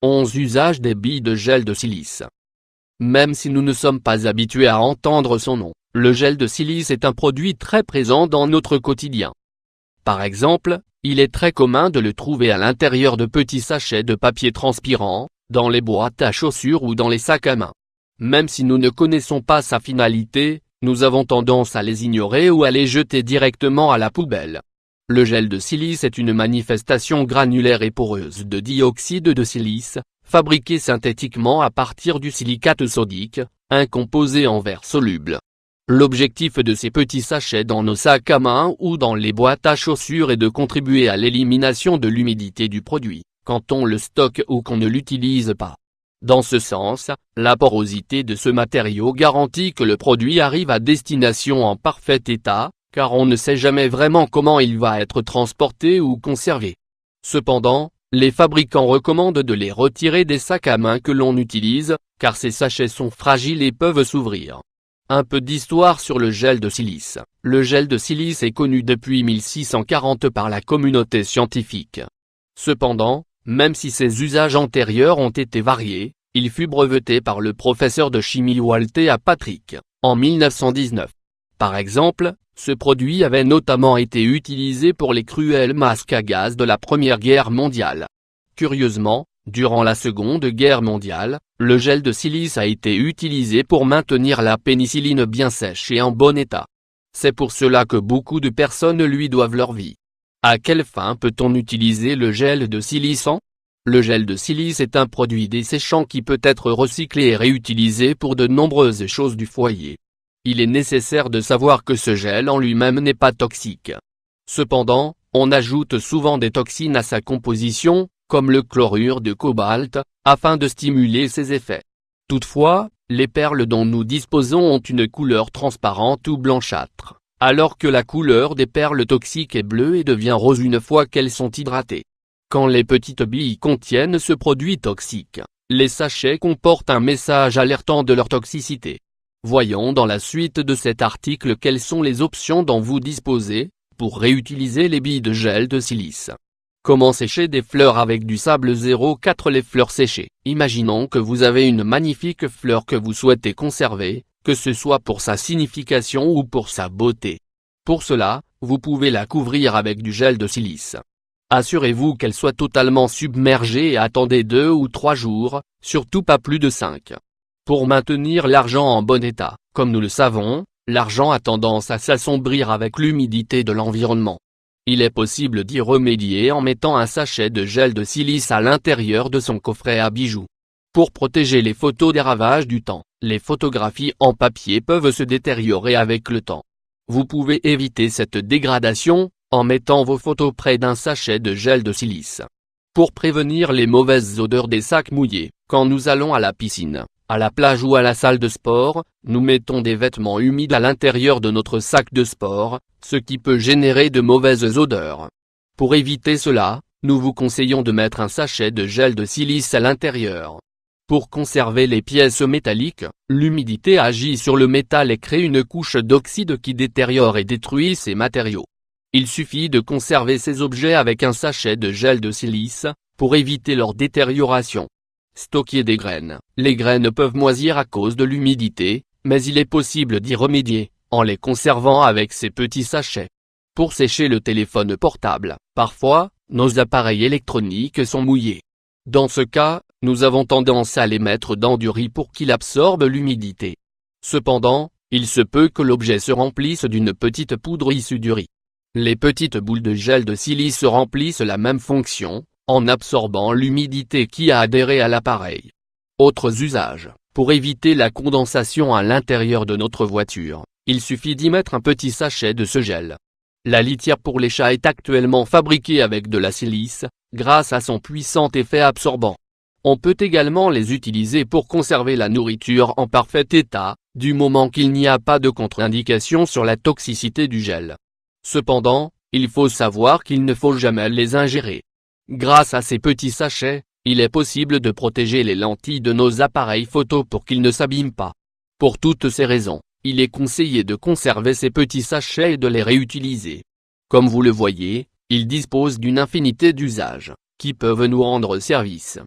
11 usages des billes de gel de silice. Même si nous ne sommes pas habitués à entendre son nom, le gel de silice est un produit très présent dans notre quotidien. Par exemple, il est très commun de le trouver à l'intérieur de petits sachets de papier transpirant, dans les boîtes à chaussures ou dans les sacs à main. Même si nous ne connaissons pas sa finalité, nous avons tendance à les ignorer ou à les jeter directement à la poubelle. Le gel de silice est une manifestation granulaire et poreuse de dioxyde de silice, fabriqué synthétiquement à partir du silicate sodique, un composé en verre soluble. L'objectif de ces petits sachets dans nos sacs à main ou dans les boîtes à chaussures est de contribuer à l'élimination de l'humidité du produit, quand on le stocke ou qu'on ne l'utilise pas. Dans ce sens, la porosité de ce matériau garantit que le produit arrive à destination en parfait état, car on ne sait jamais vraiment comment il va être transporté ou conservé. Cependant, les fabricants recommandent de les retirer des sacs à main que l'on utilise, car ces sachets sont fragiles et peuvent s'ouvrir. Un peu d'histoire sur le gel de silice. Le gel de silice est connu depuis 1640 par la communauté scientifique. Cependant, même si ses usages antérieurs ont été variés, il fut breveté par le professeur de chimie Walter Patrick, en 1919. Par exemple, ce produit avait notamment été utilisé pour les cruels masques à gaz de la Première Guerre mondiale. Curieusement, durant la Seconde Guerre mondiale, le gel de silice a été utilisé pour maintenir la pénicilline bien sèche et en bon état. C'est pour cela que beaucoup de personnes lui doivent leur vie. À quelle fin peut-on utiliser le gel de silice? Le gel de silice est un produit desséchant qui peut être recyclé et réutilisé pour de nombreuses choses du foyer. Il est nécessaire de savoir que ce gel en lui-même n'est pas toxique. Cependant, on ajoute souvent des toxines à sa composition, comme le chlorure de cobalt, afin de stimuler ses effets. Toutefois, les perles dont nous disposons ont une couleur transparente ou blanchâtre, alors que la couleur des perles toxiques est bleue et devient rose une fois qu'elles sont hydratées. Quand les petites billes contiennent ce produit toxique, les sachets comportent un message alertant de leur toxicité. Voyons dans la suite de cet article quelles sont les options dont vous disposez, pour réutiliser les billes de gel de silice. Comment sécher des fleurs avec du sable 0,4? Les fleurs séchées. Imaginons que vous avez une magnifique fleur que vous souhaitez conserver, que ce soit pour sa signification ou pour sa beauté. Pour cela, vous pouvez la couvrir avec du gel de silice. Assurez-vous qu'elle soit totalement submergée et attendez 2 ou 3 jours, surtout pas plus de 5. Pour maintenir l'argent en bon état, comme nous le savons, l'argent a tendance à s'assombrir avec l'humidité de l'environnement. Il est possible d'y remédier en mettant un sachet de gel de silice à l'intérieur de son coffret à bijoux. Pour protéger les photos des ravages du temps, les photographies en papier peuvent se détériorer avec le temps. Vous pouvez éviter cette dégradation, en mettant vos photos près d'un sachet de gel de silice. Pour prévenir les mauvaises odeurs des sacs mouillés, quand nous allons à la piscine, à la plage ou à la salle de sport, nous mettons des vêtements humides à l'intérieur de notre sac de sport, ce qui peut générer de mauvaises odeurs. Pour éviter cela, nous vous conseillons de mettre un sachet de gel de silice à l'intérieur. Pour conserver les pièces métalliques, l'humidité agit sur le métal et crée une couche d'oxyde qui détériore et détruit ces matériaux. Il suffit de conserver ces objets avec un sachet de gel de silice, pour éviter leur détérioration. Stocker des graines. Les graines peuvent moisir à cause de l'humidité, mais il est possible d'y remédier, en les conservant avec ces petits sachets. Pour sécher le téléphone portable, parfois, nos appareils électroniques sont mouillés. Dans ce cas, nous avons tendance à les mettre dans du riz pour qu'il absorbe l'humidité. Cependant, il se peut que l'objet se remplisse d'une petite poudre issue du riz. Les petites boules de gel de silice remplissent la même fonction, en absorbant l'humidité qui a adhéré à l'appareil. Autres usages. Pour éviter la condensation à l'intérieur de notre voiture, il suffit d'y mettre un petit sachet de ce gel. La litière pour les chats est actuellement fabriquée avec de la silice, grâce à son puissant effet absorbant. On peut également les utiliser pour conserver la nourriture en parfait état, du moment qu'il n'y a pas de contre-indication sur la toxicité du gel. Cependant, il faut savoir qu'il ne faut jamais les ingérer. Grâce à ces petits sachets, il est possible de protéger les lentilles de nos appareils photo pour qu'ils ne s'abîment pas. Pour toutes ces raisons, il est conseillé de conserver ces petits sachets et de les réutiliser. Comme vous le voyez, ils disposent d'une infinité d'usages, qui peuvent nous rendre service.